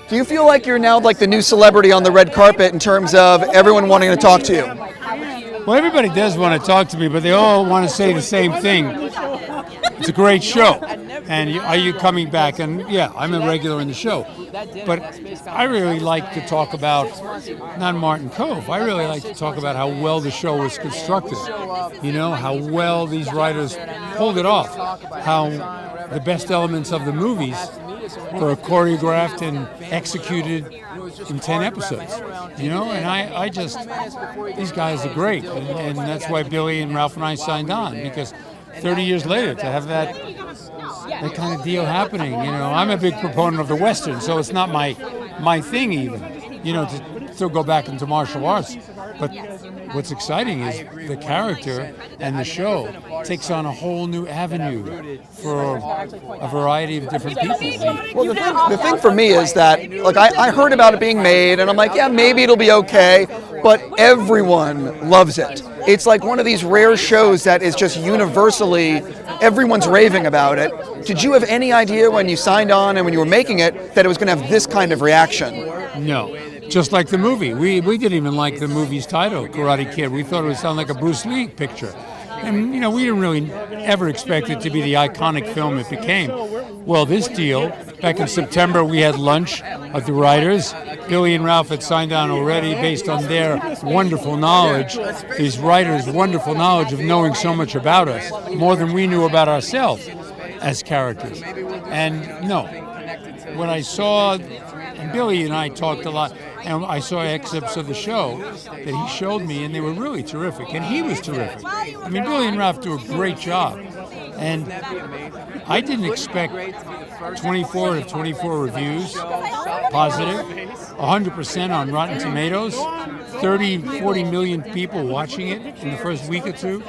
Do you feel like you're now like the new celebrity on the red carpet in terms of everyone wanting to talk to you? Well, everybody does want to talk to me, but they all want to say the same thing. It's a great show. And are you coming back? And yeah, I'm a regular in the show. But I really like to talk about, not Martin Kove, I really like to talk about how well the show was constructed. You know, how well these writers pulled it off. How the best elements of the movies were choreographed and executed in 10 episodes. You know, and I just, these guys are great. And that's why Billy and Ralph and I signed on, because 30 years later, to have that kind of deal happening, you know, I'm a big proponent of the Western, so it's not my thing even, you know, to still go back into martial arts. But what's exciting is the character and the show takes on a whole new avenue for a variety of different people. Well, the thing for me is that, like, I heard about it being made, and I'm like, yeah, maybe it'll be okay, but everyone loves it. It's like one of these rare shows that is just universally, everyone's raving about it. Did you have any idea when you signed on and when you were making it that it was going to have this kind of reaction? No. Just like the movie. We didn't even like the movie's title, Karate Kid. We thought it would sound like a Bruce Lee picture. And, you know, we didn't really ever expect it to be the iconic film it became. Well, this deal, back in September, we had lunch at the writers. Billy and Ralph had signed on already based on their wonderful knowledge, these writers' wonderful knowledge of knowing so much about us, more than we knew about ourselves as characters. And no, when I saw, and Billy and I talked a lot, and I saw excerpts of the show that he showed me, and they were really terrific, and he was terrific. I mean, Billy and Ralph do a great job, and I didn't expect 24 out of 24 reviews, positive, 100% on Rotten Tomatoes, 30, 40 million people watching it in the first week or two.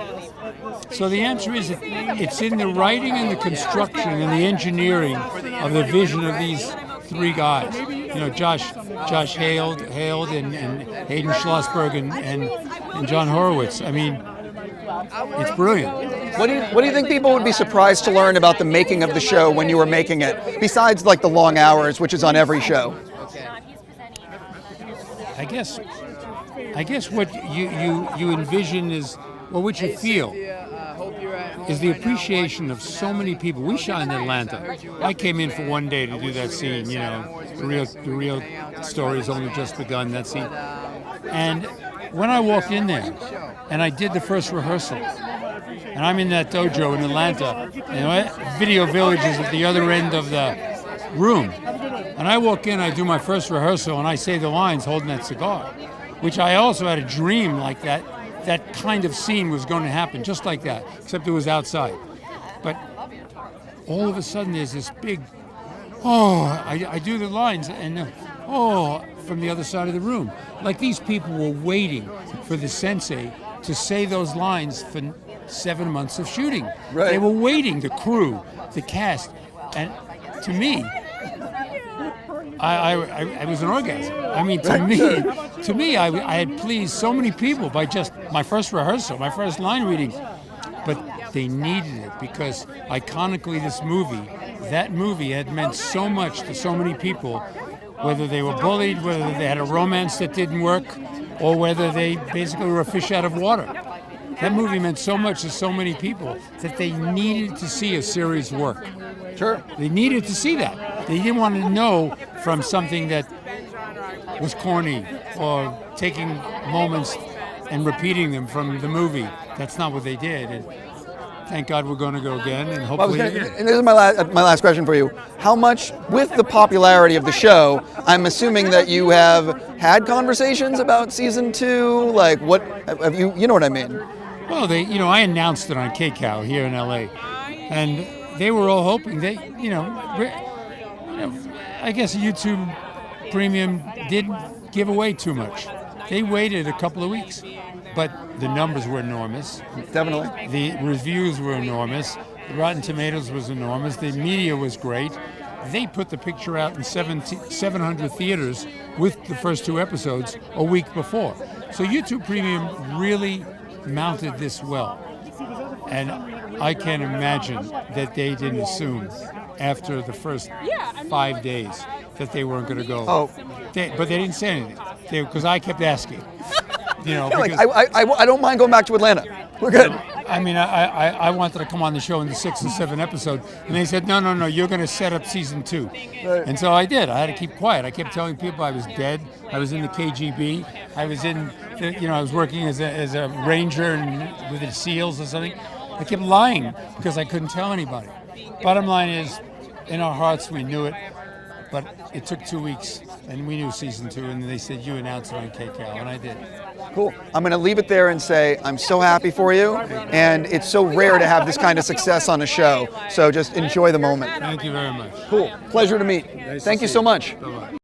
So the answer is it's in the writing and the construction and the engineering of the vision of these three guys. You know, Josh Haled and Hayden Schlossberg and Jon Hurwitz. I mean, it's brilliant. What do you think people would be surprised to learn about the making of the show when you were making it, besides like the long hours, which is on every show? I guess what you envision is, well, what you feel is the appreciation of so many people. We shot in Atlanta. I came in for one day to do that scene, you know, the real story's only just begun, that scene. And when I walked in there and I did the first rehearsal, and I'm in that dojo in Atlanta, you know, Video Village is at the other end of the room. And I walk in, I do my first rehearsal, and I say the lines holding that cigar, which I also had a dream like that kind of scene was going to happen, just like that, except it was outside. But all of a sudden there's this big, I do the lines, and from the other side of the room. Like these people were waiting for the sensei to say those lines for 7 months of shooting. Right. They were waiting, the crew, the cast, and to me, I was an orgasm. I mean, to me, I had pleased so many people by just my first rehearsal, my first line reading. But they needed it because iconically that movie had meant so much to so many people, whether they were bullied, whether they had a romance that didn't work, or whether they basically were a fish out of water. That movie meant so much to so many people that they needed to see a series work. Sure. They needed to see that. They didn't want to know from something that was corny or taking moments and repeating them from the movie. That's not what they did. And thank God we're going to go again, and hopefully. And this is my last question for you. How much, with the popularity of the show, I'm assuming that you have had conversations about season 2. Like, what have you? You know what I mean? Well, I announced it on KCOW here in LA, and they were all hoping that, I guess YouTube Premium didn't give away too much. They waited a couple of weeks, but the numbers were enormous. Definitely. The reviews were enormous. The Rotten Tomatoes was enormous. The media was great. They put the picture out in 700 theaters with the first 2 episodes a week before. So YouTube Premium really mounted this well. And I can't imagine that they didn't assume after the first 5 days that they weren't going to go. Oh. But they didn't say anything because I kept asking. Yeah, like, I don't mind going back to Atlanta. We're good. I mean, I wanted to come on the show in the 6th and 7th episode, and they said, no, you're going to set up season 2. Right. And so I did. I had to keep quiet. I kept telling people I was dead. I was in the KGB. I was I was working as a ranger and with the SEALs or something. I kept lying because I couldn't tell anybody. Bottom line is, in our hearts, we knew it, but it took 2 weeks, and we knew season 2, and they said, you announced it on KCAL, and I did. Cool. I'm going to leave it there and say I'm so happy for you, and it's so rare to have this kind of success on a show, so just enjoy the moment. Thank you very much. Cool. Pleasure to meet. Nice Thank to you see so much. Bye-bye.